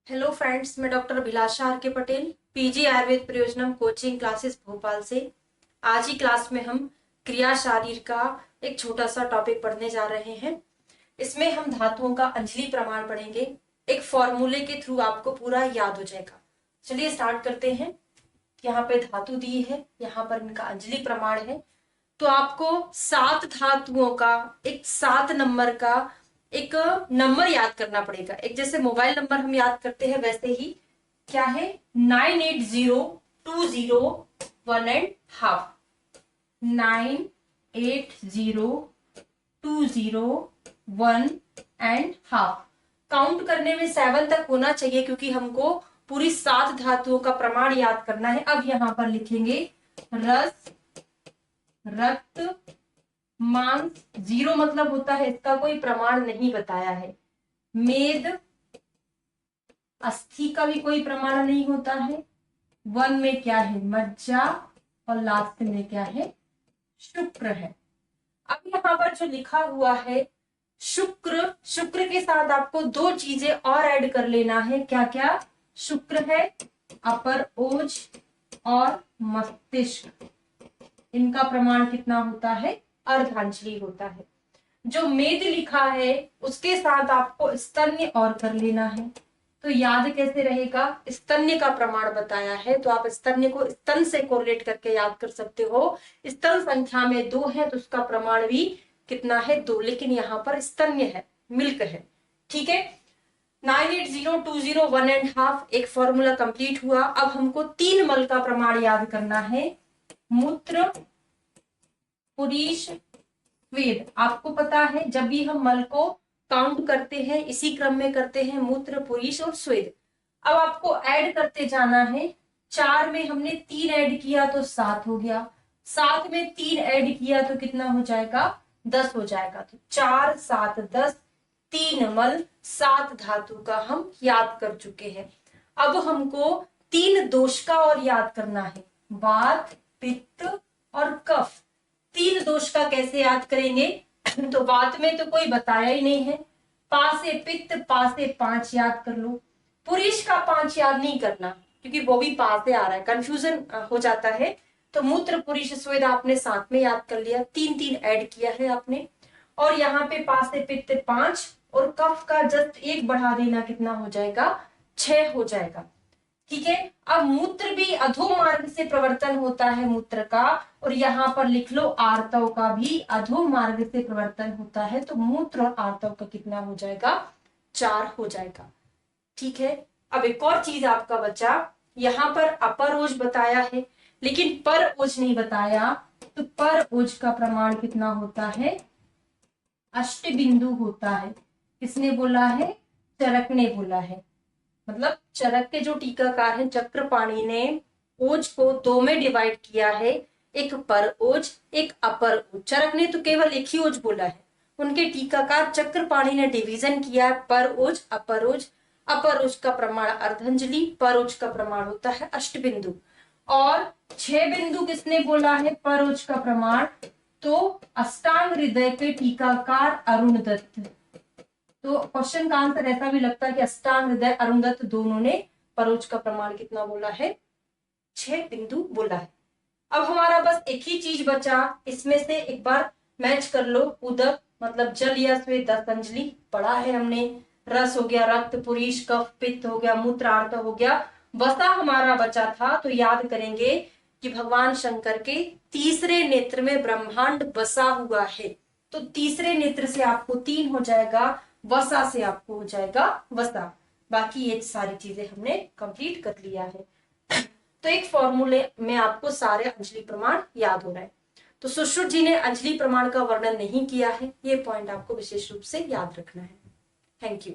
Hello friends, मैं doctor Abhilasha R K Patel, PG Ayurveda Prayojanam coaching classes Bhopal से। आज ही क्लास में हम क्रिया शारीर का एक छोटा सा टॉपिक पढ़ने जा रहे हैं। इसमें हम धातुओं का अंजलि प्रमाण पढ़ेंगे। एक फॉर्मूले के थ्रू आपको पूरा याद हो जाएगा। चलिए स्टार्ट करते हैं। यहाँ पे धातु दी है, यहाँ पर इनका अंजलि प्रमाण है। तो आपको 7 धातुओं का एक 7 नंबर का एक नंबर याद करना पड़ेगा। एक जैसे मोबाइल नंबर हम याद करते हैं वैसे ही क्या है 980201.5 980201.5। काउंट करने में 7 तक होना चाहिए क्योंकि हमको पूरी 7 धातुओं का प्रमाण याद करना है। अब यहाँ पर लिखेंगे रस, रक्त, मांस। 0 मतलब होता है इसका कोई प्रमाण नहीं बताया है। मेद, अस्थि का भी कोई प्रमाण नहीं होता है। 1 में क्या है मज्जा और लास्ट में क्या है शुक्र है। अब यहाँ पर जो लिखा हुआ है शुक्र, शुक्र के साथ आपको 2 चीजें और ऐड कर लेना है। क्या क्या? शुक्र है, अपर ओज और मस्तिष्क। इनका प्रमाण कितना होता है? अर्धांजलि होता है। जो मेद लिखा है उसके साथ आपको स्तन्य और कर लेना है। तो याद कैसे रहेगा? स्तन्य का प्रमाण बताया है तो आप स्तन्य को स्तन से कोरिलेट करके याद कर सकते हो। स्तन संख्या में 2 है तो उसका प्रमाण भी कितना है? 2। लेकिन यहाँ पर स्तन्य है, मिल्क है। ठीक है, 980201.5 एक फॉर्मूला कंप्लीट हुआ। अब हमको 3 मल का प्रमाण याद करना है। मूत्र, पुरीश, स्वेद। आपको पता है जब भी हम मल को काउंट करते हैं इसी क्रम में करते हैं, मूत्र, पुरीश और स्वेद। अब आपको ऐड करते जाना है। 4 में हमने 3 ऐड किया तो 7 हो गया। 7 में 3 ऐड किया तो कितना हो जाएगा? 10 हो जाएगा। तो 4 7 10, 3 मल 7 धातु का हम याद कर चुके हैं। अब हमको 3 दोष का और याद करना है। वात, पित्त और कफ। 3 दोष का कैसे याद करेंगे? तो वात में तो कोई बताया ही नहीं है। पा से पित्त, पा से 5 याद कर लो। पुरीश का 5 याद नहीं करना क्योंकि वो भी पा से आ रहा है, कंफ्यूजन हो जाता है। तो मूत्र, पुरीश, स्वेद आपने साथ में याद कर लिया। 3 ऐड किया है आपने। और यहाँ पे पा से पित्त 5 और कफ का जस्ट 1 बढ़ा देना, कितना हो जाएगा? 6 हो जाएगा। ठीक है, अब मूत्र भी अधो मार्ग से प्रवर्तन होता है मूत्र का, और यहाँ पर लिख लो आर्तव का भी अधो मार्ग से प्रवर्तन होता है। तो मूत्र और आर्तव का कितना हो जाएगा? 4 हो जाएगा। ठीक है, अब एक और चीज आपका बचा। यहाँ पर अपर ओज बताया है लेकिन पर ओज नहीं बताया। तो पर ओज का प्रमाण कितना होता है? अष्टबिंदु होता है। किसने बोला है? चरक ने बोला है। मतलब चरक के जो टीकाकार हैं चक्रपाणि ने ओज को 2 में डिवाइड किया है, एक पर ओज एक अपर ओज। चरक ने तो केवल एक ही ओज बोला है। उनके टीकाकार चक्रपाणि ने डिवीजन किया है, पर ओज अपर ओज। अपर ओज का प्रमाण अर्धांजलि, पर ओज का प्रमाण होता है अष्टबिंदु। और 6 बिंदु किसने बोला है पर ओज का प्रमाण? तो अष्टांग हृदय के टीकाकार अरुण दत्त। तो क्वेश्चन का आंसर ऐसा भी लगता है कि अष्टांग हृदय अरुण दत्त दोनों ने परोज का प्रमाण कितना बोला है? 6 बिंदु बोला है। अब हमारा बस एक ही चीज बचा, इसमें से एक बार मैच कर लो। उदक मतलब जल या स्वेद, दंतांजलि पढ़ा है हमने। रस हो गया, रक्त, पुरीश, कफ, पित्त हो गया, मूत्र, आर्तव हो गया। वसा हमारा बचा था तो याद करेंगे कि भगवान शंकर के तीसरे नेत्र में ब्रह्मांड बसा हुआ है। तो तीसरे नेत्र से आपको 3 हो जाएगा, वसा से आपको हो जाएगा वसा। बाकी ये सारी चीजें हमने कंप्लीट कर लिया है। तो एक फॉर्मूले में आपको सारे अंजलि प्रमाण याद हो रहे हैं। तो सुश्रुत जी ने अंजलि प्रमाण का वर्णन नहीं किया है, ये पॉइंट आपको विशेष रूप से याद रखना है। Thank you.